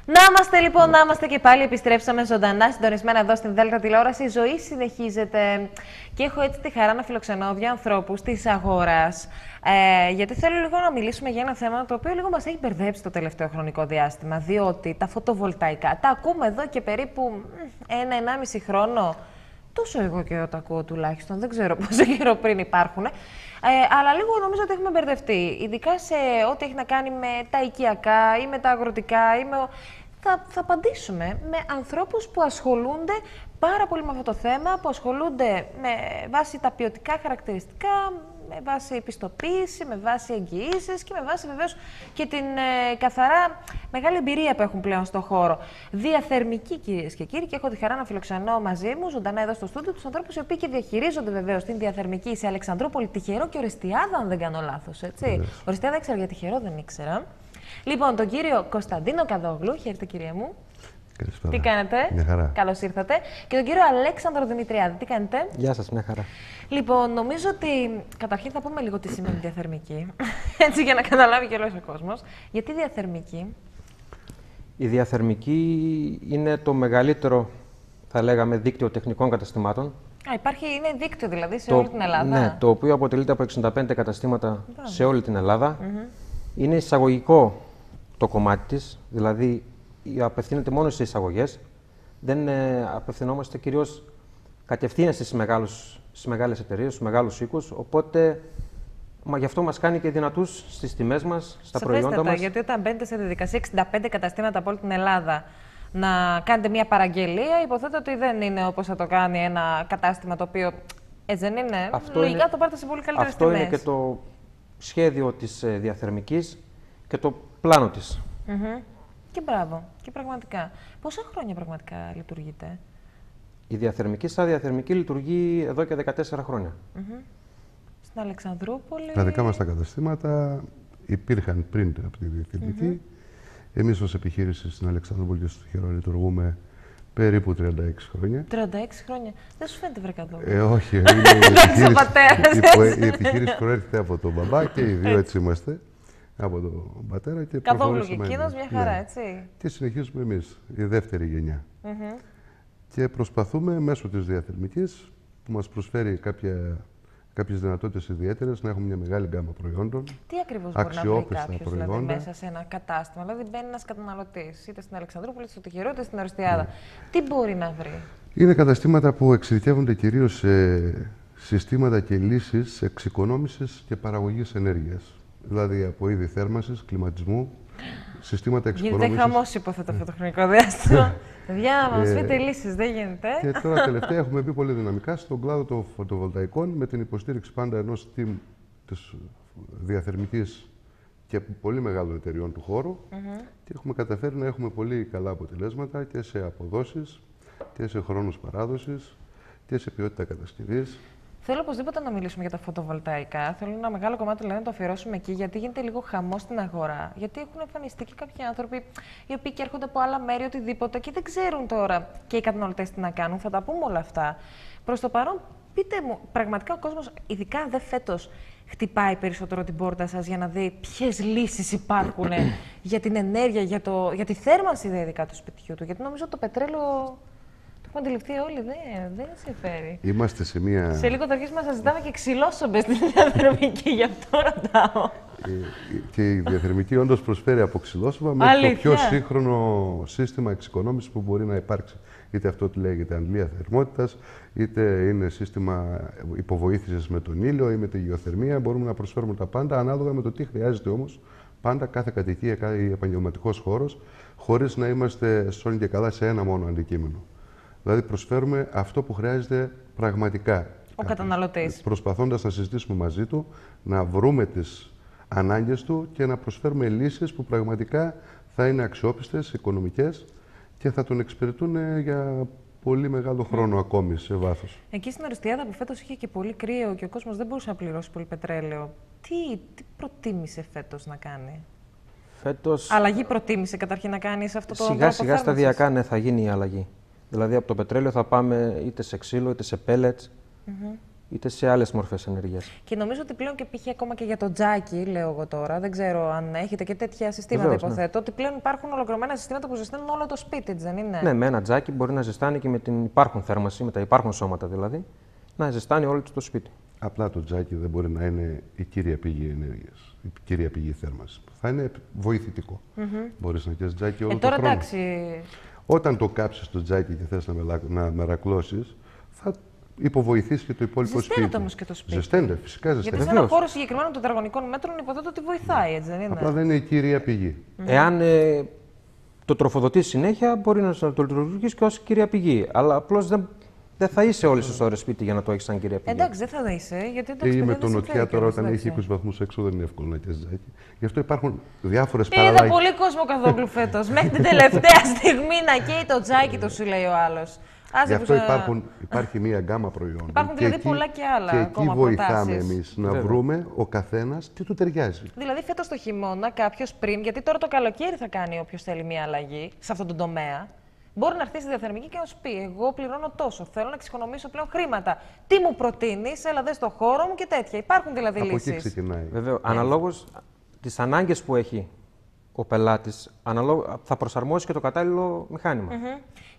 Να είμαστε λοιπόν, να είμαστε και πάλι. Επιστρέψαμε ζωντανά, συντονισμένα εδώ στην Δέλτα Τηλεόραση. Η ζωή συνεχίζεται και έχω έτσι τη χαρά να φιλοξενώ δύο ανθρώπους της αγοράς. Γιατί θέλω λίγο να μιλήσουμε για ένα θέμα το οποίο λίγο μας έχει μπερδέψει το τελευταίο χρονικό διάστημα. Διότι τα φωτοβολταϊκά τα ακούμε εδώ και περίπου 1-1,5 χρόνο. Τόσο εγώ και τα ακούω τουλάχιστον. Δεν ξέρω πόσο καιρό πριν υπάρχουν. Αλλά λίγο νομίζω ότι έχουμε μπερδευτεί. Ειδικά σε ό,τι έχει να κάνει με τα οικιακά ή με τα αγροτικά ή με... Θα απαντήσουμε με ανθρώπους που ασχολούνται πάρα πολύ με αυτό το θέμα, που ασχολούνται με βάση τα ποιοτικά χαρακτηριστικά, με βάση πιστοποίηση, με βάση εγγυήσεις και με βάση βεβαίως και την καθαρά μεγάλη εμπειρία που έχουν πλέον στον χώρο. Διαθερμική, κυρίες και κύριοι, και έχω τη χαρά να φιλοξενώ μαζί μου, ζωντανά εδώ στο στούντιο, τους ανθρώπους οι οποίοι και διαχειρίζονται βεβαίως την διαθερμική σε Αλεξανδρούπολη, Τυχερό και Ορεστιάδα, αν δεν κάνω λάθος, έτσι. Ορεστιάδα ήξερα, για Τυχερό δεν ήξερα. Λοιπόν, τον κύριο Κωνσταντίνο Καδόγλου, χαίρετε κυρία μου. Καλησπέρα. Τι κάνετε? Μια χαρά. Καλώς ήρθατε. Και τον κύριο Αλέξανδρο Δημητριάδη. Τι κάνετε? Γεια σας, μια χαρά. Λοιπόν, νομίζω ότι καταρχήν θα πούμε λίγο τι σημαίνει διαθερμική. Έτσι, για να καταλάβει και όλος ο κόσμος. Γιατί διαθερμική? Η διαθερμική είναι το μεγαλύτερο, θα λέγαμε, δίκτυο τεχνικών καταστημάτων. Είναι δίκτυο δηλαδή σε όλη την Ελλάδα. Ναι, το οποίο αποτελείται από 65 καταστήματα σε όλη την Ελλάδα. Είναι εισαγωγικό το κομμάτι της, δηλαδή απευθύνεται μόνο σε εισαγωγές. Δεν απευθυνόμαστε κυρίως κατευθείαν στις μεγάλες εταιρείες, στους μεγάλους οίκους. Οπότε γι' αυτό μας κάνει και δυνατούς στις τιμές μας, στα προϊόντα μας. Γιατί όταν μπαίνετε σε διαδικασία 65 καταστήματα από όλη την Ελλάδα να κάνετε μια παραγγελία, υποθέτω ότι δεν είναι όπως θα το κάνει ένα κατάστημα το οποίο έτσι δεν είναι. Λογικά το πάρετε σε πολύ καλύτερες τιμές. Αυτό είναι και το σχέδιο της διαθερμικής και το πλάνο της. Και μπράβο. Και πραγματικά. Πόσα χρόνια πραγματικά λειτουργείτε? Η διαθερμική σαν διαθερμική λειτουργεί εδώ και 14 χρόνια. Στην Αλεξανδρούπολη. Τα δικά μας τα καταστήματα υπήρχαν πριν από τη διαθερμική. Εμείς ως επιχείρηση στην Αλεξανδρούπολη και στο Τυχερό λειτουργούμε περίπου 36 χρόνια. 36 χρόνια. Δεν σου φαίνεται βρεκαδό? Όχι. Η επιχείρηση προέρχεται από τον μπαμπά και οι δύο έτσι είμαστε. Από τον πατέρα και Καδόγλου και εκείνος, μια χαρά, έτσι. Και συνεχίζουμε εμείς, η δεύτερη γενιά. Και προσπαθούμε μέσω της διαθερμικής, που μας προσφέρει κάποιες δυνατότητες ιδιαίτερες, να έχουμε μια μεγάλη γκάμα προϊόντων. Τι ακριβώς μπορεί να βρει κάποιος δηλαδή, μέσα σε ένα κατάστημα? Δηλαδή μπαίνει ένας καταναλωτής, είτε στην Αλεξανδρούπολη, είτε στο Τυχερό, είτε στην Ορεστιάδα. Τι μπορεί να βρει? Είναι καταστήματα που εξειδικεύονται κυρίως σε συστήματα και λύσεις εξοικονόμησης και παραγωγής ενέργειας. Δηλαδή από είδη θέρμανσης, κλιματισμού, συστήματα εξοικονόμησης. Γίνεται χαμός, υποθέτω, αυτό το χρονικό διάστημα. Παιδιά, μας πείτε λύσεις, δεν γίνεται. Και τώρα τελευταία έχουμε μπει πολύ δυναμικά στον κλάδο των φωτοβολταϊκών με την υποστήριξη πάντα ενός team της διαθερμικής και πολύ μεγάλων εταιριών του χώρου. Και έχουμε καταφέρει να έχουμε πολύ καλά αποτελέσματα και σε αποδόσεις και σε χρόνους παράδοσης και σε ποιότητα κατασκευής. Θέλω οπωσδήποτε να μιλήσουμε για τα φωτοβολταϊκά. Θέλω ένα μεγάλο κομμάτι δηλαδή, να το αφιερώσουμε εκεί, γιατί γίνεται λίγο χαμός στην αγορά. Γιατί έχουν εμφανιστεί και κάποιοι άνθρωποι οι οποίοι και έρχονται από άλλα μέρη, οτιδήποτε, και δεν ξέρουν τώρα και οι καταναλωτές τι να κάνουν. Θα τα πούμε όλα αυτά. Προς το παρόν, πείτε μου, πραγματικά ο κόσμος, ειδικά δε φέτος, χτυπάει περισσότερο την πόρτα σας για να δει ποιες λύσεις υπάρχουν για την ενέργεια, για τη θέρμανση ειδικά του σπιτιού του? Γιατί νομίζω το πετρέλαιο. Το έχουμε αντιληφθεί όλοι, δεν συμφέρει. Είμαστε σε μία. Σε λίγο θα αρχίσουμε να σας ζητάμε και ξυλόσομπες στην διαθερμική, γι' αυτό ρωτάω. Και η διαθερμική όντως προσφέρει από ξυλόσομπα μέχρι το πιο σύγχρονο σύστημα εξοικονόμησης που μπορεί να υπάρξει. Είτε αυτό λέγεται αντλία θερμότητας, είτε είναι σύστημα υποβοήθησης με τον ήλιο ή με τη γεωθερμία. Μπορούμε να προσφέρουμε τα πάντα ανάλογα με το τι χρειάζεται όμως πάντα κάθε κατοικία ή επαγγελματικός χώρος, χωρίς να είμαστε σώνοι και καλά σε ένα μόνο αντικείμενο. Δηλαδή προσφέρουμε αυτό που χρειάζεται πραγματικά ο καταναλωτής. Προσπαθώντας να συζητήσουμε μαζί του, να βρούμε τις ανάγκες του και να προσφέρουμε λύσεις που πραγματικά θα είναι αξιόπιστες, οικονομικές και θα τον εξυπηρετούν για πολύ μεγάλο χρόνο ακόμη σε βάθος. Εκεί στην Ορεστιάδα που φέτος είχε και πολύ κρύο και ο κόσμος δεν μπορούσε να πληρώσει πολύ πετρέλαιο, τι προτίμησε φέτος να κάνει? Αλλαγή προτίμησε καταρχήν να κάνει σε αυτό το τρόπο? Σιγά σταδιακά ναι, θα γίνει η αλλαγή. Δηλαδή από το πετρέλαιο θα πάμε είτε σε ξύλο είτε σε pellets. είτε σε άλλες μορφές ενέργειας. Και νομίζω ότι πλέον και π.χ. ακόμα και για το τζάκι, λέω εγώ τώρα, δεν ξέρω αν έχετε και τέτοια συστήματα, Βεβαίως, υποθέτω, ότι πλέον υπάρχουν ολοκληρωμένα συστήματα που ζεσταίνουν όλο το σπίτι, δεν είναι? Ναι, με ένα τζάκι μπορεί να ζεστάνει και με την υπάρχον θέρμανση, με τα υπάρχον σώματα δηλαδή, να ζεστάνει όλο το σπίτι. Απλά το τζάκι δεν μπορεί να είναι η κύρια πηγή ενέργειας, η κύρια πηγή θέρμανσης. Θα είναι βοηθητικό. Μπορείς να καίς τζάκι όλο τώρα το χρόνο. εντάξει. Όταν το κάψεις το τζάκι και θες να μερακλώσεις, θα υποβοηθήσει και το υπόλοιπο σπίτι. Ζεσταίνεται όμως και το σπίτι. Ζεσταίνεται, φυσικά ζεσταίνεται. Γιατί σε ένα χώρο συγκεκριμένο των τετραγωνικών μέτρων υποθέτω ότι βοηθάει, έτσι δεν είναι? Απλά δεν είναι η κύρια πηγή. Εάν το τροφοδοτείς συνέχεια, μπορεί να το λειτουργήσει και ως κύρια πηγή. Αλλά απλώς δεν θα είσαι όλες τις ώρες σπίτι για να το έχεις σαν κύρια πηγή. Εντάξει, δεν θα είσαι. Γιατί εντάξει, Ή με παιδιά, τον δεν νοτιά συμφέρει τώρα, κιόλας, όταν έχει εντάξει. 20 βαθμούς έξω, δεν είναι εύκολο να καίς τζάκι. Γι' αυτό υπάρχουν διάφορες Είδα παραλλαγές. πολύ κόσμο Καθόγλου φέτος. Μέχρι την τελευταία στιγμή να καίει το τζάκι του, σου λέει ο άλλος. Γι' αυτό υπάρχει μία γκάμα προϊόντων. Υπάρχουν δηλαδή πολλά και άλλα Και εκεί ακόμα βοηθάμε προτάσεις. εμείς να βρούμε ο καθένας τι του ταιριάζει. Δηλαδή, φέτος το χειμώνα, κάποιος πριν, γιατί τώρα το καλοκαίρι θα κάνει όποιος θέλει μία αλλαγή σε αυτόν τον τομέα, μπορεί να έρθει στη διαθερμική και να σου πει: εγώ πληρώνω τόσο. Θέλω να εξοικονομήσω πλέον χρήματα. Τι μου προτείνεις, έλα δε στο χώρο μου και τέτοια. Υπάρχουν δηλαδή Από λύσεις. εκεί ξεκινάει. Βέβαια, αναλόγως τις ανάγκες που έχει ο πελάτης, θα προσαρμόσει και το κατάλληλο μηχάνημα.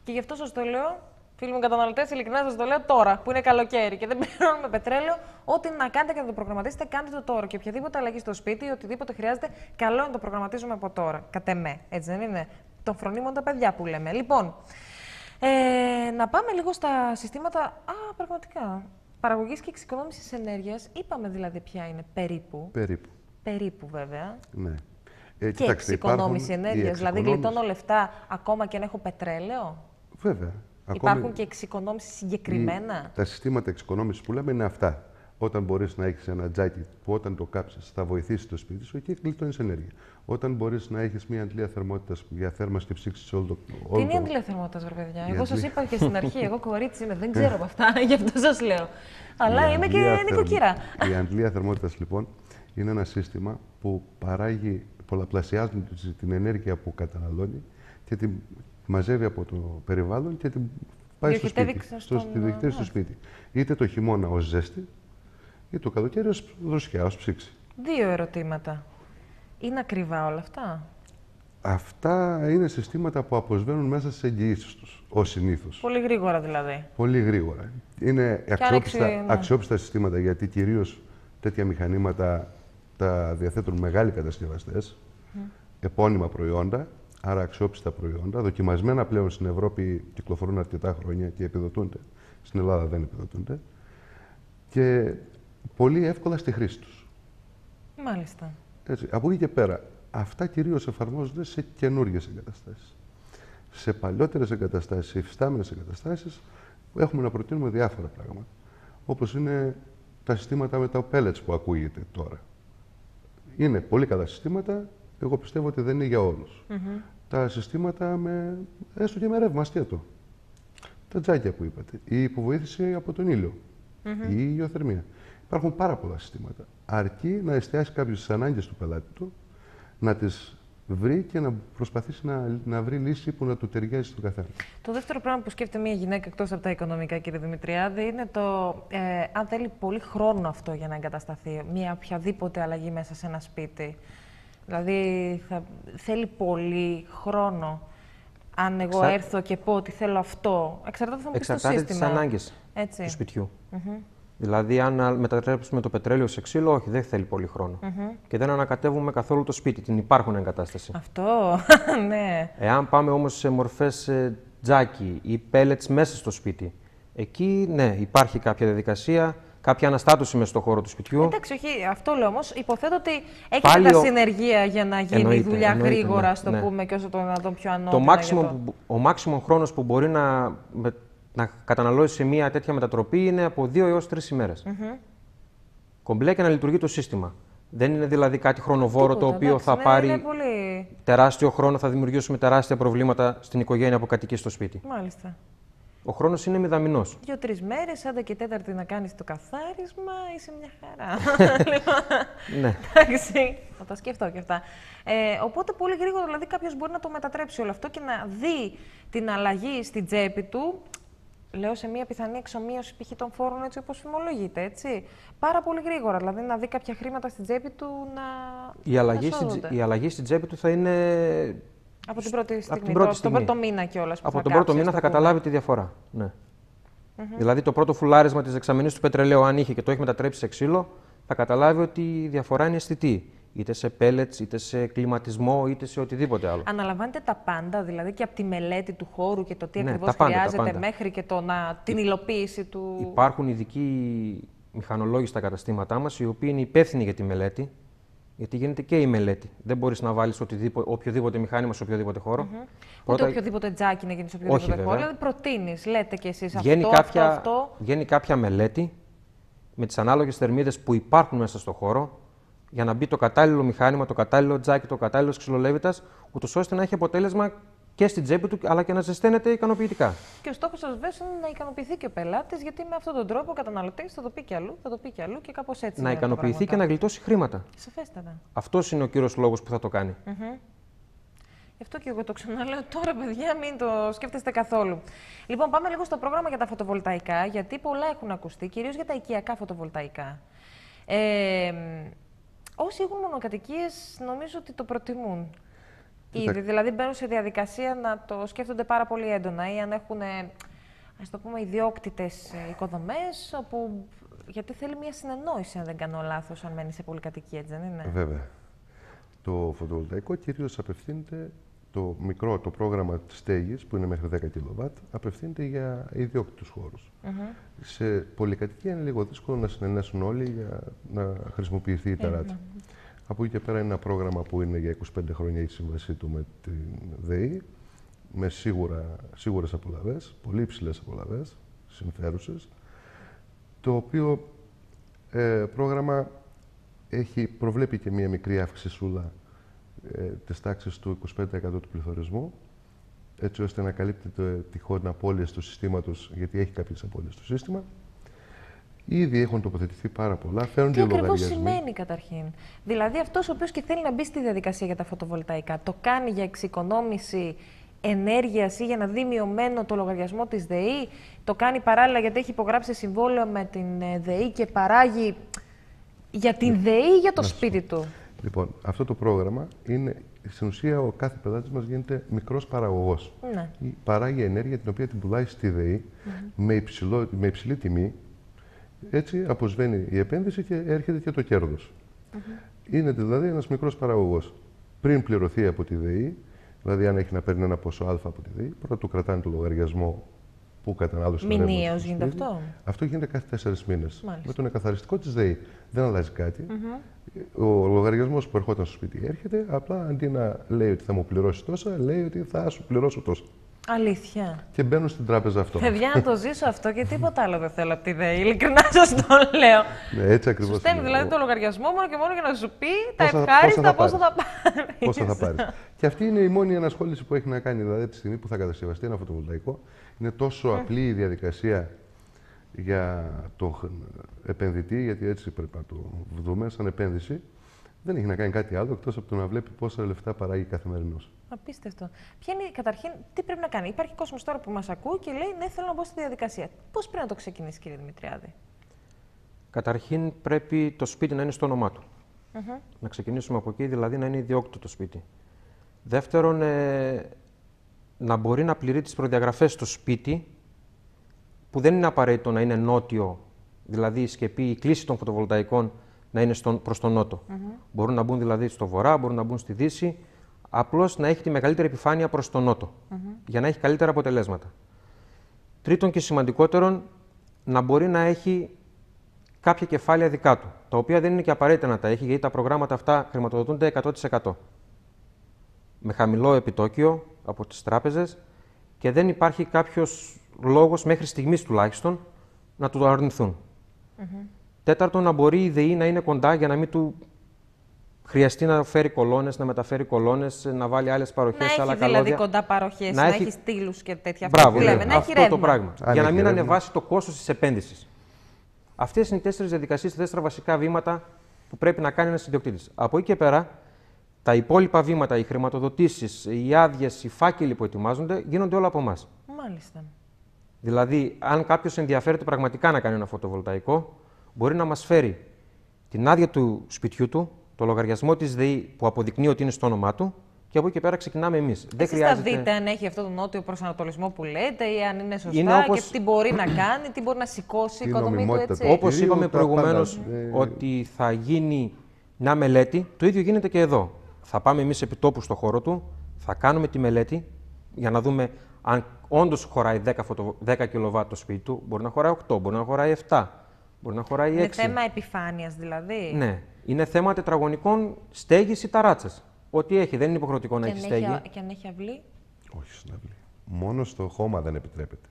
Και γι' αυτό σας το λέω, φίλοι μου καταναλωτές, ειλικρινά σας το λέω τώρα, που είναι καλοκαίρι και δεν πληρώνουμε πετρέλαιο. Ό,τι να κάνετε και να το προγραμματίσετε, κάντε το τώρα. Και οποιαδήποτε αλλαγή στο σπίτι, οτιδήποτε χρειάζεται, καλό είναι να το προγραμματίζουμε από τώρα. Κατ' εμέ, έτσι δεν είναι? Των φρονίμων τα παιδιά που λέμε. Λοιπόν, να πάμε λίγο στα συστήματα. Πραγματικά. Παραγωγής και εξοικονόμησης ενέργειας. Είπαμε δηλαδή ποια είναι περίπου. Περίπου βέβαια. Ναι. Και εξοικονόμηση ενέργειας. Δηλαδή γλιτώνω λεφτά ακόμα και αν έχω πετρέλαιο. Βέβαια. Υπάρχουν και εξοικονόμηση συγκεκριμένα. Τα συστήματα εξοικονόμησης που λέμε είναι αυτά. Όταν μπορείς να έχεις ένα τζάκι που όταν το κάψεις θα βοηθήσει το σπίτι σου, εκεί γλιτώνεις ενέργεια. Όταν μπορείς να έχεις μια αντλία θερμότητας για θέρμανση και ψήξη σε όλο το. Τι είναι η αντλία θερμότητας, βρε παιδιά? Εγώ σας είπα και στην αρχή, εγώ κορίτσι είμαι, δεν ξέρω από αυτά, γι' αυτό σας λέω. Αλλά είμαι και νοικοκυρά. Η αντλία θερμότητας λοιπόν είναι ένα σύστημα που παράγει, πολλαπλασιάζει την ενέργεια που καταναλώνει και την μαζεύει από το περιβάλλον και την πάει στο σπίτι. Στο σπίτι. Είτε το χειμώνα ως ζέστη, ή το καλοκαίρι ως δροσιά, ως ψήξη. Δύο ερωτήματα. Είναι ακριβά όλα αυτά? Αυτά είναι συστήματα που αποσβαίνουν μέσα στις εγγυήσεις τους, ως συνήθως. Πολύ γρήγορα δηλαδή. Πολύ γρήγορα. Είναι αξιόπιστα συστήματα, γιατί κυρίως τέτοια μηχανήματα τα διαθέτουν μεγάλοι κατασκευαστές, επώνυμα προϊόντα, άρα αξιόπιστα προϊόντα, δοκιμασμένα πλέον στην Ευρώπη, κυκλοφορούν αρκετά χρόνια και επιδοτούνται. Στην Ελλάδα δεν επιδοτούνται. Και πολύ εύκολα στη χρήση τους. Μάλιστα. Έτσι, από εκεί και πέρα, αυτά κυρίως εφαρμόζονται σε καινούργιες εγκαταστάσεις. Σε παλιότερες εγκαταστάσεις, σε υφιστάμενες εγκαταστάσεις, έχουμε να προτείνουμε διάφορα πράγματα. Όπως είναι τα συστήματα με τα pellets που ακούγεται τώρα. Είναι πολύ καλά συστήματα, εγώ πιστεύω ότι δεν είναι για όλους. Τα συστήματα έστω και με ρεύμα σκέτο. Τα τζάκια που είπατε. Η υποβοήθηση από τον ήλιο. Η ηλιοθερμία. Υπάρχουν πάρα πολλά συστήματα. Αρκεί να εστιάσει κάποιος στις ανάγκες του πελάτη του, να τις βρει και να προσπαθήσει να βρει λύση που να του ταιριάζει στον καθένα. Το δεύτερο πράγμα που σκέφτεται μια γυναίκα εκτός από τα οικονομικά, κύριε Δημητριάδη, είναι το αν θέλει πολύ χρόνο αυτό για να εγκατασταθεί μια οποιαδήποτε αλλαγή μέσα σε ένα σπίτι. Δηλαδή θέλει πολύ χρόνο. Αν εγώ έρθω και πω ότι θέλω αυτό, εξαρτάται θα μου πεις το σύστημα. Εξαρτάται τις ανάγκες του σπιτιού. Δηλαδή, αν μετατρέψουμε το πετρέλαιο σε ξύλο, όχι, δεν θέλει πολύ χρόνο. Και δεν ανακατεύουμε καθόλου το σπίτι, την υπάρχον εγκατάσταση. Αυτό, ναι. Εάν πάμε όμως σε μορφές τζάκι ή pellets μέσα στο σπίτι, εκεί ναι, υπάρχει κάποια διαδικασία, κάποια αναστάτωση μέσα στο χώρο του σπιτιού. Εντάξει, όχι, αυτό λέω όμως. Υποθέτω ότι έχετε τα συνεργεία για να γίνει η δουλειά γρήγορα, ναι, το πούμε, και όσο το δυνατόν πιο ανώτερα. Ο maximum χρόνος που μπορεί να καταναλώσει σε μια τέτοια μετατροπή είναι από 2 έως 3 ημέρες. Κομπλέ και να λειτουργεί το σύστημα. Δεν είναι δηλαδή κάτι χρονοβόρο το οποίο θα πάρει τεράστιο χρόνο, θα δημιουργήσουμε τεράστια προβλήματα στην οικογένεια που κατοικεί στο σπίτι. Μάλιστα. Ο χρόνος είναι μηδαμινός. 2-3 μέρες, άντε και τέταρτη να κάνεις το καθάρισμα, είσαι μια χαρά. Ναι. Εντάξει, θα τα σκεφτώ και αυτά. Οπότε πολύ γρήγορα δηλαδή κάποιος μπορεί να το μετατρέψει όλο αυτό και να δει την αλλαγή στην τσέπη του λέω σε μια πιθανή εξομοίωση π.χ. των φόρων έτσι όπως φημολογείται, έτσι. Πάρα πολύ γρήγορα, δηλαδή να δει κάποια χρήματα στην τσέπη του να. Η αλλαγή στην τσέπη του θα είναι. Από την πρώτη στιγμή, στον πρώτο μήνα κιόλας. Από τον πρώτο μήνα θα καταλάβει τη διαφορά. Ναι. Δηλαδή το πρώτο φουλάρισμα της δεξαμενής του πετρελαίου, αν είχε και το έχει μετατρέψει σε ξύλο, θα καταλάβει ότι η διαφορά είναι αισθητή. Είτε σε pellets, είτε σε κλιματισμό, είτε σε οτιδήποτε άλλο. Αναλαμβάνετε τα πάντα, δηλαδή και από τη μελέτη του χώρου και το τι ακριβώς χρειάζεται μέχρι και την υλοποίηση του. Υπάρχουν ειδικοί μηχανολόγοι στα καταστήματά μας, οι οποίοι είναι υπεύθυνοι για τη μελέτη, γιατί γίνεται και η μελέτη. Δεν μπορείς να βάλεις οποιοδήποτε μηχάνημα σε οποιοδήποτε χώρο. Ούτε οποιοδήποτε τζάκι να γίνει σε οποιοδήποτε χώρο. Δηλαδή προτείνεις, λέτε κι εσείς αυτό. Βγαίνει κάποια μελέτη με τις ανάλογες θερμίδες που υπάρχουν μέσα στον χώρο, για να μπει το κατάλληλο μηχάνημα, το κατάλληλο τζάκι, το κατάλληλο ξυλολέβητας, ούτως ώστε να έχει αποτέλεσμα και στην τσέπη του, αλλά και να ζεσταίνεται ικανοποιητικά. Και ο στόχος σας βέβαια είναι να ικανοποιηθεί και ο πελάτης, γιατί με αυτόν τον τρόπο ο καταναλωτής θα το πει κι αλλού, και κάπως έτσι. Να ικανοποιηθεί και να γλιτώσει χρήματα. Σαφέστατα. Αυτός είναι ο κύριος λόγος που θα το κάνει. Γι' αυτό και εγώ το ξαναλέω τώρα, παιδιά, μην το σκέφτεστε καθόλου. Λοιπόν, πάμε λίγο στο πρόγραμμα για τα φωτοβολταϊκά, γιατί πολλά έχουν ακουστεί, κυρίως για τα οικιακά φωτοβολταϊκά. Όσοι έχουν μονοκατοικίες, νομίζω ότι το προτιμούν. Ήδη, δηλαδή μπαίνουν σε διαδικασία να το σκέφτονται πάρα πολύ έντονα ή αν έχουν, ας το πούμε, ιδιόκτητες οικοδομές, όπου. Γιατί θέλει μια συνεννόηση, αν δεν κάνω λάθος, αν μένει σε πολυκατοικία, έτσι δεν είναι? Βέβαια. Το φωτοβολταϊκό κυρίως απευθύνεται, το πρόγραμμα της στέγης, που είναι μέχρι 10 kW, απευθύνεται για ιδιόκτητους χώρους. Σε πολυκατοικία είναι λίγο δύσκολο να συνενέσουν όλοι για να χρησιμοποιηθεί η ταράτσα. Από εκεί και πέρα είναι ένα πρόγραμμα που είναι για 25 χρόνια η σύμβασή του με την ΔΕΗ, με σίγουρες απολαβές, πολύ υψηλές απολαβές, συμφέρουσες, το οποίο πρόγραμμα προβλέπει και μία μικρή αύξησούλα της τάξης του 25% του πληθωρισμού, έτσι ώστε να καλύπτεται τυχόν απώλειες του συστήματος, γιατί έχει κάποιες απώλειες στο σύστημα. Ήδη έχουν τοποθετηθεί πάρα πολλά. Τι ακριβώς σημαίνει καταρχήν? Δηλαδή αυτός ο οποίος και θέλει να μπει στη διαδικασία για τα φωτοβολταϊκά, το κάνει για εξοικονόμηση ενέργειας ή για να δει μειωμένο το λογαριασμό της ΔΕΗ, το κάνει παράλληλα γιατί έχει υπογράψει συμβόλαιο με την ΔΕΗ και παράγει για την ΔΕΗ ή για το σπίτι του? Λοιπόν, αυτό το πρόγραμμα είναι, στην ουσία, ο κάθε πελάτης μας γίνεται μικρός παραγωγός. Ναι. Παράγει ενέργεια την οποία την πουλάει στη ΔΕΗ με υψηλή τιμή. Έτσι αποσβαίνει η επένδυση και έρχεται και το κέρδος. Είναι δηλαδή ένας μικρός παραγωγός. Πριν πληρωθεί από τη ΔΕΗ, δηλαδή αν έχει να παίρνει ένα ποσό Α από τη ΔΕΗ, πρώτα του κρατάνε το λογαριασμό που κατανάλωσε. Μηνιαίως γίνεται αυτό? Αυτό γίνεται κάθε 4 μήνες. Μάλιστα. Με τον εκαθαριστικό της ΔΕΗ δεν αλλάζει κάτι. Ο λογαριασμός που ερχόταν στο σπίτι έρχεται, απλά αντί να λέει ότι θα μου πληρώσει τόσα, λέει ότι θα σου πληρώσω τόσα. Αλήθεια? Και μπαίνουν στην τράπεζα αυτό. Παιδιά, να το ζήσω αυτό και τίποτα άλλο δεν θέλω από τη ΔΕΗ. Ειλικρινά σας το λέω. Ναι, έτσι ακριβώς. Στέλνει δηλαδή το λογαριασμό μόνο και μόνο για να σου πει τα ευχάριστα πόσα θα πάρεις. Πόσα θα πάρεις. Και αυτή είναι η μόνη ενασχόληση που έχει να κάνει. Δηλαδή, τη στιγμή που θα κατασκευαστεί ένα φωτοβολταϊκό, είναι τόσο απλή η διαδικασία για το επενδυτή, γιατί έτσι πρέπει να το δούμε σαν επένδυση. Δεν έχει να κάνει κάτι άλλο εκτός από το να βλέπει πόσα λεφτά παράγει καθημερινώς. Απίστευτο. Ποια είναι, καταρχήν, τι πρέπει να κάνει? Υπάρχει κόσμος τώρα που μας ακούει και λέει: ναι, θέλω να μπω στη διαδικασία. Πώς πρέπει να το ξεκινήσει, κύριε Δημητριάδη? Καταρχήν, πρέπει το σπίτι να είναι στο όνομά του. Να ξεκινήσουμε από εκεί, δηλαδή να είναι ιδιόκτητο το σπίτι. Δεύτερον, να μπορεί να πληρεί τις προδιαγραφές στο σπίτι, που δεν είναι απαραίτητο να είναι νότιο, δηλαδή η σκεπή, η κλίση των φωτοβολταϊκών να είναι προς τον νότο. Μπορούν να μπουν δηλαδή στο βορρά, μπορούν να μπουν στη δύση, απλώς να έχει τη μεγαλύτερη επιφάνεια προς τον νότο, για να έχει καλύτερα αποτελέσματα. Τρίτον και σημαντικότερον, να μπορεί να έχει κάποια κεφάλαια δικά του, τα οποία δεν είναι και απαραίτητα να τα έχει, γιατί τα προγράμματα αυτά χρηματοδοτούνται 100%. Με χαμηλό επιτόκιο από τις τράπεζες και δεν υπάρχει κάποιος λόγος, μέχρι στιγμής τουλάχιστον, να του το αρνηθούν. Τέταρτον, να μπορεί η ΔΕΗ να είναι κοντά για να μην του χρειαστεί να φέρει κολόνες, να μεταφέρει κολόνες, να βάλει άλλες παροχές, άλλα καλώδια. Να έχει δηλαδή κοντά παροχές, να έχει στήλους και τέτοια. Μπράβο, να έχει αυτό ρεύμα. το πράγμα. Για να μην ανεβάσει το κόστος της επένδυσης. Αυτές είναι οι 4 διαδικασίες, τα 4 βασικά βήματα που πρέπει να κάνει ένας ιδιοκτήτης. Από εκεί και πέρα, τα υπόλοιπα βήματα, οι χρηματοδοτήσεις, οι άδειες, οι φάκελοι που ετοιμάζονται, γίνονται όλα από εμάς. Μάλιστα. Δηλαδή, αν κάποιος ενδιαφέρεται πραγματικά να κάνει ένα φωτοβολταϊκό, μπορεί να μας φέρει την άδεια του σπιτιού του, το λογαριασμό της ΔΕΗ που αποδεικνύει ότι είναι στο όνομά του και από εκεί πέρα ξεκινάμε εμείς. Εσείς θα δείτε αν έχει αυτό τον νότιο προσανατολισμό που λέτε ή αν είναι σωστά και τι μπορεί να κάνει, τι μπορεί να σηκώσει η οικοδομή του, έτσι. Όπως είπαμε προηγουμένως ότι θα γίνει μια μελέτη, το ίδιο γίνεται και εδώ. Θα πάμε εμείς επί τόπου στο χώρο του, θα κάνουμε τη μελέτη για να δούμε αν όντως χωράει 10 κιλοβάτ το σπίτι του, μπορεί να χωράει 8, μπορεί να χωράει 7, μπορεί να χωράει 6. Είναι θέμα επιφάνειας δηλαδή. Ναι. Είναι θέμα τετραγωνικών στέγης ή ταράτσας. Ό,τι έχει, δεν είναι υποχρεωτικό να έχει στέγη. Και αν έχει αυλή. Όχι στην αυλή. Μόνο στο χώμα δεν επιτρέπεται.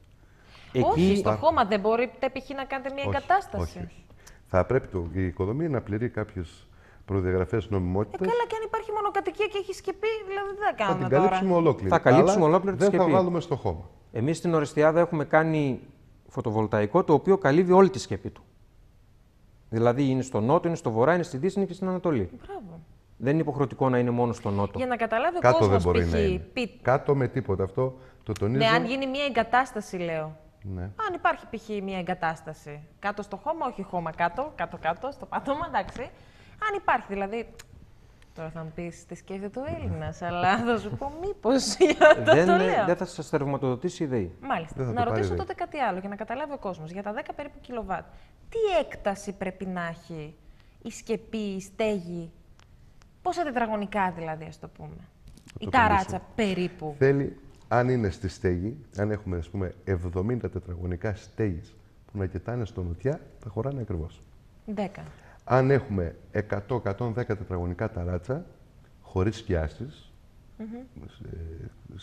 Όχι, στο χώμα δεν μπορείτε π.χ. να κάνετε μια εγκατάσταση. Όχι. Θα πρέπει η οικοδομή να πληρεί κάποιες προδιαγραφές νομιμότητας. Καλά, και αν υπάρχει μονοκατοικία και έχει σκεπή, δηλαδή τι θα κάνουμε τώρα. Θα την καλύψουμε ολόκληρη. Θα καλύψουμε ολόκληρη τη σκεπή. Δεν θα βάλουμε στο χώμα. Εμείς στην Ορεστιάδα έχουμε κάνει φωτοβολταϊκό το οποίο καλύβει όλη τη σκεπή του. Δηλαδή είναι στο νότο, είναι στο βορρά, είναι στη δύση, είναι και στην ανατολή. Μπράβο. Δεν είναι υποχρεωτικό να είναι μόνο στο νότο. Για να καταλάβει ο κάτω κόσμος, δεν μπορεί π.χ. να είναι. Κάτω με τίποτα. Αυτό το τονίζω. Ναι, αν γίνει μια εγκατάσταση, λέω. Ναι. Αν υπάρχει π.χ. μια εγκατάσταση κάτω στο χώμα, όχι χώμα κάτω, στο πάτωμα, εντάξει. Αν υπάρχει δηλαδή. Τώρα θα μου πεις τι σκέφτεται ο Έλληνας, αλλά θα σου πω μήπως για αυτό το λέω. Δεν θα σας θερματοδοτήσει η ΔΕΗ. Μάλιστα. Να ρωτήσω τότε κάτι άλλο για να καταλάβει ο κόσμος. Για τα 10 περίπου κιλοβάτ, τι έκταση πρέπει να έχει η σκεπή, η στέγη, πόσα τετραγωνικά δηλαδή, ας το πούμε, η ταράτσα περίπου. Θέλει, αν είναι στη στέγη, αν έχουμε ας πούμε 70 τετραγωνικά στέγης που να κοιτάνε στο νοτιά, θα χωράνε ακριβώς. 10. Αν έχουμε 100-110 τετραγωνικά ταράτσα, χωρίς σκιάσεις,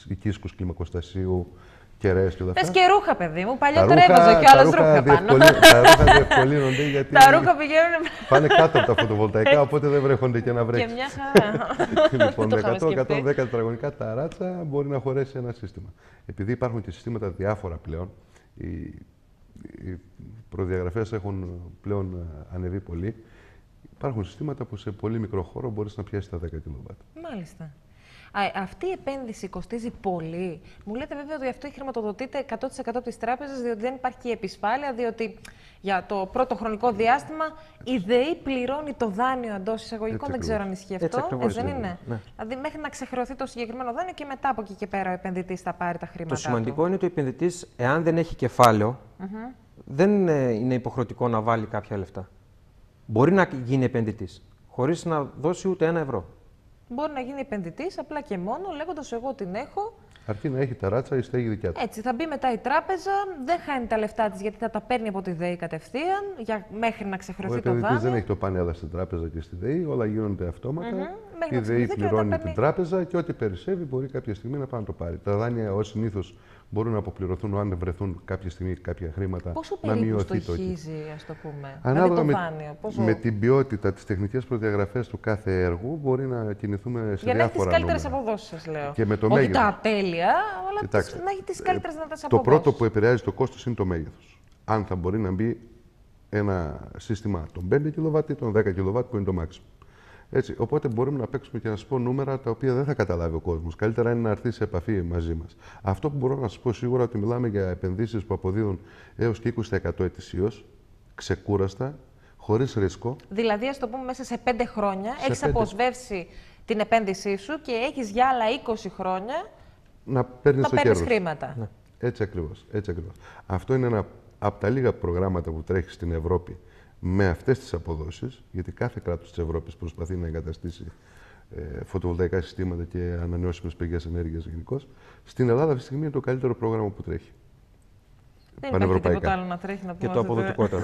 οικίσκους κλιμακοστασίου, κεραίες και όλα αυτά. Πες και ρούχα, παιδί μου. Παλιότερα έβαζε κι άλλος ρούχα πάνω. Τα ρούχα διευκολύνονται γιατί τα ρούχα πηγαίνουν. πάνε κάτω από τα φωτοβολταϊκά, οπότε δεν βρέχονται και να βρέξει. Και μια χαρά. Λοιπόν, με 100-110 τετραγωνικά ταράτσα μπορεί να χωρέσει ένα σύστημα. Επειδή υπάρχουν και συστήματα διάφορα πλέον, οι προδιαγραφές έχουν πλέον ανεβεί πολύ. Υπάρχουν συστήματα που σε πολύ μικρό χώρο μπορείς να πιάσεις τα 10 κιλοβάτ. Μάλιστα. Αυτή η επένδυση κοστίζει πολύ. Μου λέτε βέβαια ότι αυτό χρηματοδοτείται 100% από τις τράπεζες, διότι δεν υπάρχει και επισφάλεια, διότι για το πρώτο χρονικό διάστημα η ΔΕΗ πληρώνει το δάνειο εντός εισαγωγικών. Δεν ξέρω αν ισχύει αυτό. Έτσι δεν είναι. Ναι. Δηλαδή μέχρι να ξεχρεωθεί το συγκεκριμένο δάνειο και μετά από εκεί και πέρα ο επενδυτής θα πάρει τα χρήματα. Το σημαντικό είναι ότι ο επενδυτής, εάν δεν έχει κεφάλαιο, δεν είναι υποχρεωτικό να βάλει κάποια λεφτά. Μπορεί να γίνει επενδυτής χωρίς να δώσει ούτε ένα ευρώ. Μπορεί να γίνει επενδυτής απλά και μόνο λέγοντας εγώ την έχω. Αρκεί να έχει ταράτσα ή στέγη δικιά του. Έτσι, θα μπει μετά η τράπεζα, δεν χάνει τα λεφτά της γιατί θα τα παίρνει από τη ΔΕΗ κατευθείαν μέχρι να ξεχρεωθεί το δάνειο. Ο επενδυτής δεν έχει το πάνελ στην τράπεζα και στη ΔΕΗ, όλα γίνονται αυτόματα. Η ΔΕΗ πληρώνει την τράπεζα και ό,τι περισσεύει μπορεί κάποια στιγμή να πάει να το πάρει. Τα δάνεια ως συνήθως μπορούν να αποπληρωθούν αν βρεθούν κάποια στιγμή κάποια χρήματα. Πόσο να μειωθεί το στοχίζει, ας το πούμε, ανάλογα δηλαδή το δάνειο. Με την ποιότητα, τις τεχνικές προδιαγραφές του κάθε έργου μπορεί να κινηθούμε σε για διάφορα να έχει τις καλύτερες νούμερα. αποδόσεις, σας λέω. Και με το όχι μέγεθος. τα ατέλεια, αλλά να έχει τις καλύτερες δυνατές αποδόσεις. Το πρώτο που επηρεάζει το κόστος είναι το μέγεθος. Αν θα μπορεί να μπει ένα σύστημα των 5 κιλοβάτ ή των 10 κιλοβάτ που είναι το maximum. Έτσι, οπότε μπορούμε να παίξουμε και να σας πω νούμερα τα οποία δεν θα καταλάβει ο κόσμος. Καλύτερα είναι να έρθει σε επαφή μαζί μας. Αυτό που μπορώ να σας πω σίγουρα ότι μιλάμε για επενδύσεις που αποδίδουν έως και 20% ετησίως, ξεκούραστα, χωρίς ρίσκο. Δηλαδή, ας το πούμε, μέσα σε 5 χρόνια έχεις αποσβεύσει την επένδυσή σου και έχεις για άλλα 20 χρόνια να παίρνεις χρήματα. Ναι. Έτσι ακριβώς. Αυτό είναι ένα από τα λίγα προγράμματα που τρέχει στην Ευρώπη με αυτές τις αποδόσεις, γιατί κάθε κράτος της Ευρώπης προσπαθεί να εγκαταστήσει φωτοβολταϊκά συστήματα και ανανεώσιμες πηγές ενέργειας γενικώς. Στην Ελλάδα αυτή τη στιγμή είναι το καλύτερο πρόγραμμα που τρέχει. Δεν υπάρχει τίποτα άλλο να τρέχει, να πούμε. Και το αποδοτικότερο.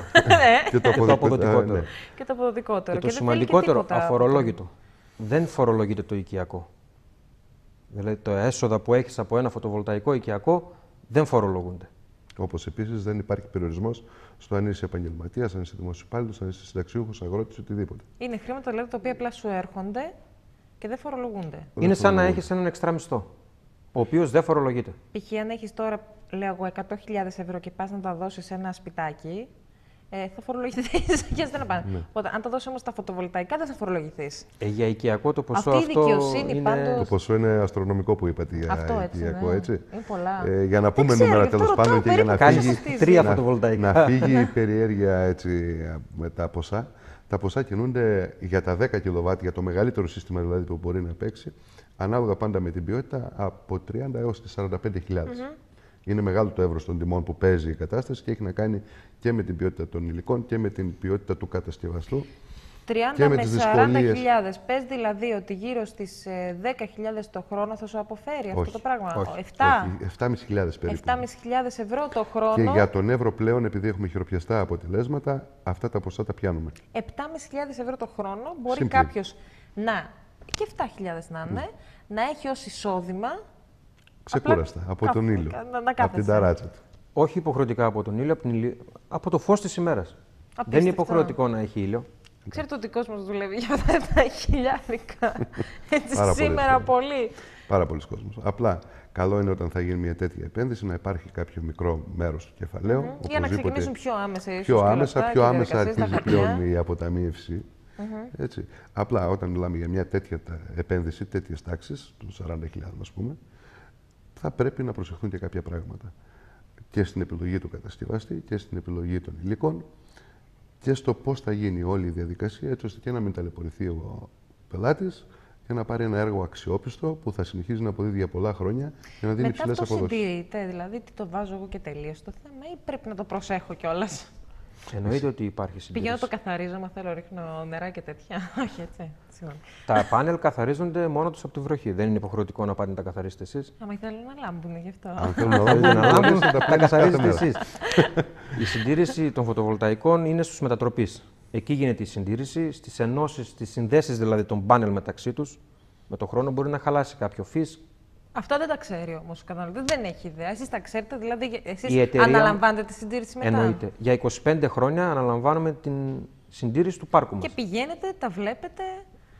Και το αποδοτικότερο. Και το αποδοτικότερο. Και το σημαντικότερο, αφορολόγητο. Δεν φορολογείται το οικιακό. Δηλαδή, τα έσοδα που έχεις από ένα φωτοβολταϊκό οικιακό δεν φορολογούνται. Όπως επίσης δεν υπάρχει περιορισμός στο αν είσαι επαγγελματίας, αν είσαι δημοσιοπάλληλος, αν είσαι συνταξιούχος, αγρότης, οτιδήποτε. Είναι χρήματα δηλαδή, τα οποία απλά σου έρχονται και δεν φορολογούνται. Είναι σαν να έχεις έναν εξτρά μισθό, ο οποίος δεν φορολογείται. Π.χ. αν έχεις τώρα, λέω εγώ, 100.000 ευρώ και πας να τα δώσεις σε ένα σπιτάκι, θα φορολογηθείς και αστεία να πάνε. Οπότε, αν τα δώσεις όμως τα φωτοβολταϊκά, δεν θα φορολογηθείς. Για οικιακό το ποσό αυτή η δικαιοσύνη είναι... πάντως... Το ποσό είναι αστρονομικό που είπατε για αυτό, οικιακό, έτσι. Είναι πολλά. Για να πούμε νούμερα τέλος πάντων και για να φύγει, 3 φωτοβολταϊκά. να φύγει η περιέργεια έτσι, με τα ποσά. Τα ποσά κινούνται για τα 10 κιλοβάτ, για το μεγαλύτερο σύστημα δηλαδή που μπορεί να παίξει, ανάλογα πάντα με την ποιότητα, από 30 έως τις 45.000. Είναι μεγάλο το εύρος των τιμών που παίζει η κατάσταση και έχει να κάνει και με την ποιότητα των υλικών και με την ποιότητα του κατασκευαστού. 30 με 40.000. Πες δηλαδή ότι γύρω στις 10.000 το χρόνο θα σου αποφέρει αυτό το πράγμα. Όχι, 7.500 περίπου. 7.500 ευρώ το χρόνο. Και για τον Εύρο πλέον, επειδή έχουμε χειροπιαστά αποτελέσματα, αυτά τα ποσά τα πιάνουμε. 7.500 ευρώ το χρόνο μπορεί κάποιος να, και 7.000 να είναι, να έχει ως εισόδημα. Ξεκούραστα, από τον ήλιο, από την ταράτσα του. Όχι υποχρεωτικά από τον ήλιο, από το φως της ημέρας. Δεν είναι υποχρεωτικό να έχει ήλιο. Ξέρετε ότι ο κόσμος δουλεύει για αυτά τα χιλιάρικα. Έτσι σήμερα πολύ. Πάρα πολλοί κόσμος. Απλά καλό είναι όταν θα γίνει μια τέτοια επένδυση να υπάρχει κάποιο μικρό μέρος του κεφαλαίου. Για να ξεκινήσουν πιο άμεσα. Πιο άμεσα αρχίζει πλέον η αποταμίευση. Έτσι. Απλά όταν μιλάμε για μια τέτοια επένδυση, τέτοιες τάξεις, των 40.000 ας πούμε, θα πρέπει να προσεχθούν και κάποια πράγματα. Και στην επιλογή του κατασκευαστή και στην επιλογή των υλικών και στο πώς θα γίνει όλη η διαδικασία, έτσι ώστε και να μην ταλαιπωρηθεί ο πελάτης και να πάρει ένα έργο αξιόπιστο που θα συνεχίζει να αποδίδει για πολλά χρόνια και να δίνει υψηλές αποδόσεις. Μετά αυτό συντηρείται, δηλαδή τι το βάζω εγώ και τελείως το θέμα ή πρέπει να το προσέχω κιόλας? Εννοείται ότι υπάρχει συντήρηση. Πηγαίνω το καθαρίζω, μα θέλω ρίχνω νερά και τέτοια. Όχι, έτσι. Συγγνώμη. Τα πάνελ καθαρίζονται μόνο τους από τη βροχή. Δεν είναι υποχρεωτικό να πάτε να τα καθαρίσετε εσείς. Άμα θέλουν να λάμπουν γι' αυτό. Αν θέλουν να λάμπουν, τα καθαρίζετε εσείς. Η συντήρηση των φωτοβολταϊκών είναι στους μετατροπείς. Εκεί γίνεται η συντήρηση. Στις ενώσεις, στις συνδέσεις δηλαδή των πάνελ μεταξύ τους, με το χρόνο μπορεί να χαλάσει κάποιο φύς. Αυτά δεν τα ξέρει όμως ο καταναλωτής, δεν έχει ιδέα. Εσείς τα ξέρετε, δηλαδή εσείς αναλαμβάνετε τη συντήρηση μετά? Εννοείται. Για 25 χρόνια αναλαμβάνουμε την συντήρηση του πάρκου μας. Και πηγαίνετε, τα βλέπετε.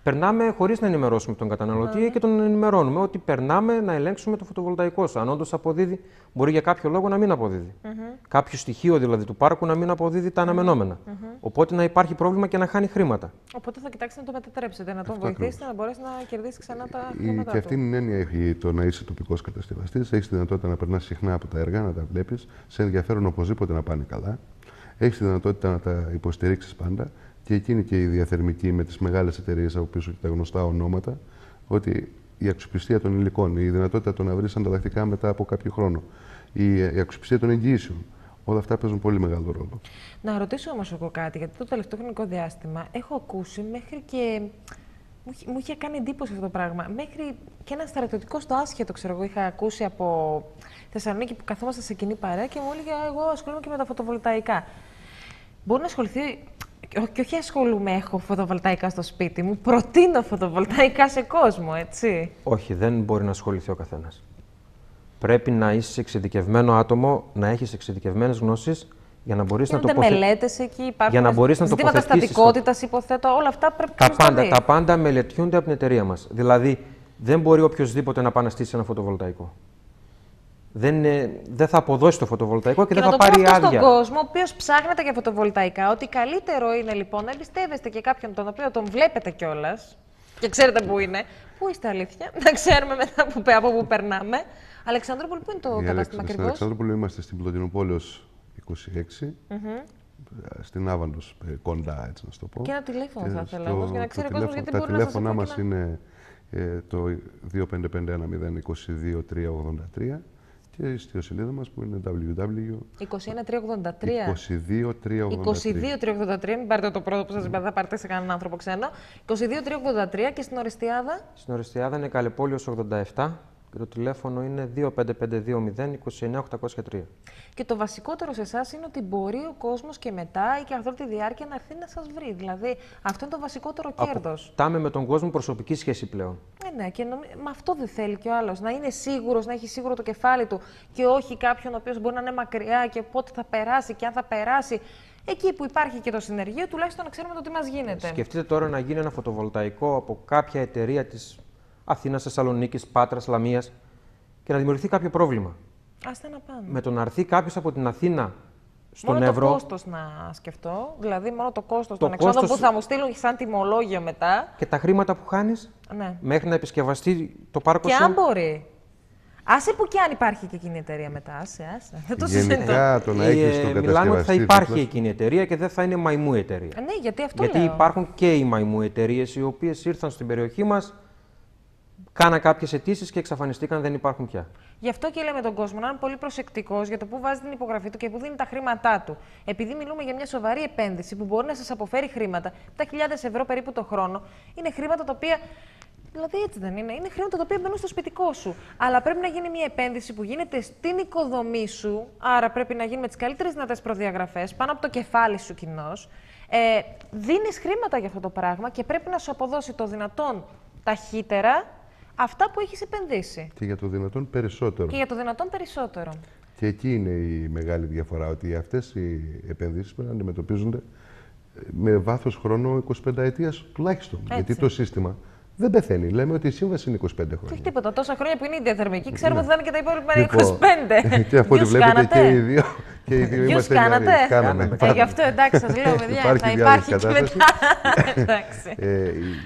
Περνάμε χωρίς να ενημερώσουμε τον καταναλωτή και τον ενημερώνουμε ότι περνάμε να ελέγξουμε το φωτοβολταϊκό σου. Αν όντως αποδίδει, μπορεί για κάποιο λόγο να μην αποδίδει. Κάποιο στοιχείο δηλαδή του πάρκου να μην αποδίδει τα αναμενόμενα. Οπότε να υπάρχει πρόβλημα και να χάνει χρήματα. Οπότε θα κοιτάξετε να το μετατρέψετε, να τον βοηθήσετε να μπορέσει να κερδίσει ξανά τα χρήματα. Και αυτή είναι η έννοια έχει το να είσαι τοπικός κατασκευαστής. Έχεις τη δυνατότητα να περνάς συχνά από τα έργα, να τα βλέπεις. Σε ενδιαφέρον οπωσδήποτε να πάνε καλά. Έχεις τη δυνατότητα να τα υποστηρίξεις πάντα. Και εκείνη και η διαθερμική με τις μεγάλες εταιρείες από πίσω και τα γνωστά ονόματα, ότι η αξιοπιστία των υλικών, η δυνατότητα το να βρεις ανταλλακτικά μετά από κάποιο χρόνο, η αξιοπιστία των εγγύησεων, όλα αυτά παίζουν πολύ μεγάλο ρόλο. Να ρωτήσω όμως εγώ κάτι, γιατί το τελευταίο χρονικό διάστημα έχω ακούσει μέχρι και. Μου είχε κάνει εντύπωση αυτό το πράγμα. Μέχρι και ένα στρατιωτικό στο άσχετο, ξέρω εγώ, είχα ακούσει από Θεσσαλονίκη που καθόμαστε σε κοινή παρέα και μου έλεγε: εγώ ασχολούμαι και με τα φωτοβολταϊκά. Μπορεί να ασχοληθεί. Και όχι ασχολούμαι, έχω φωτοβολταϊκά στο σπίτι μου. Προτείνω φωτοβολταϊκά σε κόσμο, έτσι. Όχι, δεν μπορεί να ασχοληθεί ο καθένας. Πρέπει να είσαι εξειδικευμένο άτομο, να έχεις εξειδικευμένες γνώσεις για να μπορείς να τοποθετήσεις. Γίνονται μελέτες εκεί, υπάρχουν ζητήματα στατικότητας, υποθέτω, όλα αυτά πρέπει να τα πάντα μελετιούνται από την εταιρεία μας. Δηλαδή, δεν μπορεί οποιοδήποτε να πάει να στήσει ένα φωτοβολταϊκό. Δεν θα αποδώσει το φωτοβολταϊκό και δεν θα πάρει άδεια. Και να το πω αυτό στον κόσμο, ο οποίος ψάχνεται για φωτοβολταϊκά, ότι καλύτερο είναι λοιπόν να εμπιστεύεστε και κάποιον τον οποίο τον βλέπετε κιόλας και ξέρετε πού είναι. Πού είστε αλήθεια, να ξέρουμε μετά από πού περνάμε. Αλεξανδρούπολη, πού είναι το κατάστημα ακριβώς? Στην Αλεξανδρούπολη είμαστε στην Πλωτινοπόλεως 26, στην Άβαντος, κοντά, έτσι να σου το πω. Και ένα τηλέφωνο θα ήθελα όμως, για να ξέρει ο κόσμος, γιατί μπορεί να σας τηλέφωνά μας είναι το 2551022 και η ιστοσελίδα μας που είναι www. 22383. Μην πάρετε το πρώτο που σας είπα, θα πάρετε σε κανέναν άνθρωπο ξένο. 22383 και στην Οριστιάδα. Στην Οριστιάδα είναι Καλεπόλεως 87 και το τηλέφωνο είναι 25520 29803. Και το βασικότερο σε εσάς είναι ότι μπορεί ο κόσμος και μετά ή και καθ' όλη τη διάρκεια να έρθει να σας βρει. Δηλαδή, αυτό είναι το βασικότερο κέρδος. Αποκτάμε με τον κόσμο προσωπική σχέση πλέον. Ναι, και με αυτό δεν θέλει κι ο άλλος. Να είναι σίγουρος, να έχει σίγουρο το κεφάλι του και όχι κάποιον ο οποίος μπορεί να είναι μακριά και πότε θα περάσει και αν θα περάσει. Εκεί που υπάρχει και το συνεργείο, τουλάχιστον να ξέρουμε το τι μας γίνεται. Σκεφτείτε τώρα να γίνει ένα φωτοβολταϊκό από κάποια εταιρεία της Αθήνας, Θεσσαλονίκης, Πάτρας, Λαμίας και να δημιουργηθεί κάποιο πρόβλημα. Άστα να πάμε. Με το να έρθει κάποιος από την Αθήνα στον μόνο Εύρο. Το κόστος να σκεφτώ, δηλαδή μόνο το κόστος των εξόδων που θα μου στείλουν σαν τιμολόγιο μετά. Και τα χρήματα που χάνεις μέχρι να επισκευαστεί το πάρκο σου. Και αν μπορεί. Άσε που και αν υπάρχει και εκείνη η εταιρεία μετά. Άσε. Δεν το συζητώ. Γενικά το να έχεις τον κατασκευαστή. Μιλάμε ότι θα υπάρχει εκείνη η εταιρεία και δεν θα είναι μαϊμού εταιρεία. Ναι, γιατί αυτό γιατί λέω. υπάρχουν και οι μαϊμού εταιρείες οι οποίες ήρθαν στην περιοχή μας, κάναν κάποιες αιτήσεις και εξαφανιστήκαν, δεν υπάρχουν πια. Γι' αυτό και λέμε τον κόσμο να είναι πολύ προσεκτικός για το πού βάζει την υπογραφή του και πού δίνει τα χρήματά του. Επειδή μιλούμε για μια σοβαρή επένδυση που μπορεί να σας αποφέρει χρήματα, τα 1.000 ευρώ περίπου το χρόνο, είναι χρήματα τα οποία. Δηλαδή έτσι δεν είναι. Είναι χρήματα τα οποία μπαίνουν στο σπιτικό σου. Αλλά πρέπει να γίνει μια επένδυση που γίνεται στην οικοδομή σου. Άρα πρέπει να γίνει με τις καλύτερες δυνατές προδιαγραφές, πάνω από το κεφάλι σου κοινώς. Δίνεις χρήματα για αυτό το πράγμα και πρέπει να σου αποδώσει το δυνατόν ταχύτερα αυτά που έχεις επενδύσει. Και για το δυνατόν περισσότερο. Και εκεί είναι η μεγάλη διαφορά, ότι αυτές οι επενδύσεις πρέπει να αντιμετωπίζονται με βάθος χρόνου 25 ετίας τουλάχιστον. Έτσι. Γιατί το σύστημα δεν πεθαίνει. Λέμε ότι η σύμβαση είναι 25 χρόνια. Όχι τίποτα. Τόσα χρόνια που είναι η διαθερμική, ξέρουμε ότι θα είναι και τα υπόλοιπα 25. Και από ό,τι βλέπετε και οι δύο είμαστε κάνατε. Κάναμε. Γι' αυτό εντάξει, σας λέω, παιδιά, θα υπάρχει και μετά.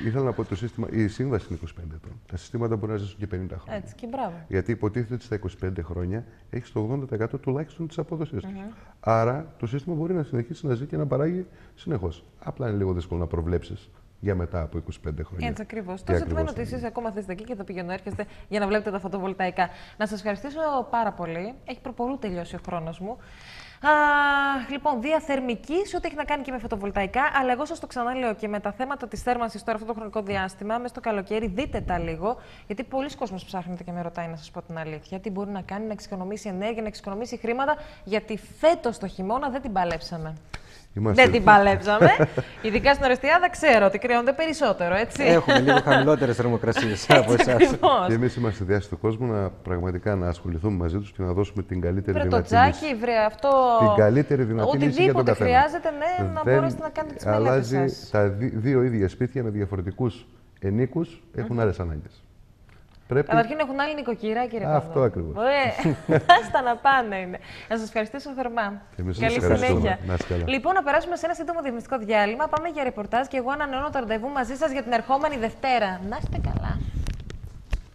Ήθελα να πω το σύστημα, η σύμβαση είναι 25 ετών. Τα συστήματα μπορεί να ζήσουν και 50 χρόνια. Έτσι, και μπράβο. Γιατί υποτίθεται ότι στα 25 χρόνια έχει το 80% τουλάχιστον τη απόδοσή του. Άρα το σύστημα μπορεί να συνεχίσει να ζει και να παράγει συνεχώς. Απλά είναι λίγο δύσκολο να προβλέψει για μετά από 25 χρόνια. Έτσι ακριβώς. Το ζήτημα είναι ότι εσείς ακόμα είστε εκεί και θα πηγαίνω έρχεστε για να βλέπετε τα φωτοβολταϊκά. Να σας ευχαριστήσω πάρα πολύ. Έχει προπολού τελειώσει ο χρόνος μου. Λοιπόν, διαθερμική σε ό,τι έχει να κάνει και με φωτοβολταϊκά, αλλά εγώ σας το ξαναλέω και με τα θέματα της θέρμανσης τώρα αυτό το χρονικό διάστημα, μέσα στο καλοκαίρι, δείτε τα λίγο, γιατί πολλοί κόσμος ψάχνετε και με ρωτάει να σας πω την αλήθεια, τι μπορεί να κάνει, να εξοικονομήσει ενέργεια, να εξοικονομήσει χρήματα, γιατί φέτος το χειμώνα δεν την παλέψαμε. Δεν την παλέψαμε. Ειδικά στην Ορεστιάδα ξέρω ότι κρύονται περισσότερο, έτσι. Έχουμε λίγο χαμηλότερες θερμοκρασίες από εσάς. Και εμείς είμαστε στη διάθεση του κόσμου να πραγματικά να ασχοληθούμε μαζί τους και να δώσουμε την καλύτερη δυνατή λύση. Βρετοτσάκι, αυτό. Την καλύτερη δυνατή λύση για τον καθένα. Χρειάζεται, ναι, να μπορέσετε να κάνετε τις μελέτες σας. Αλλάζει τα δύο ίδια σπίτια με διαφορετικούς ενίκους, έχουν άλλες ανάγκες. Καταρχήν έχουν άλλη νοικοκυρά, κύριε Παπαδόπουλο. Αυτό ακριβώς. Άστα να πάνε είναι. Να σας ευχαριστήσω θερμά. Καλή συνέχεια. Λοιπόν, να περάσουμε σε ένα σύντομο διαφημιστικό διάλειμμα. Πάμε για ρεπορτάζ και εγώ ανανεώνω το ραντεβού μαζί σας για την ερχόμενη Δευτέρα. Να είστε καλά.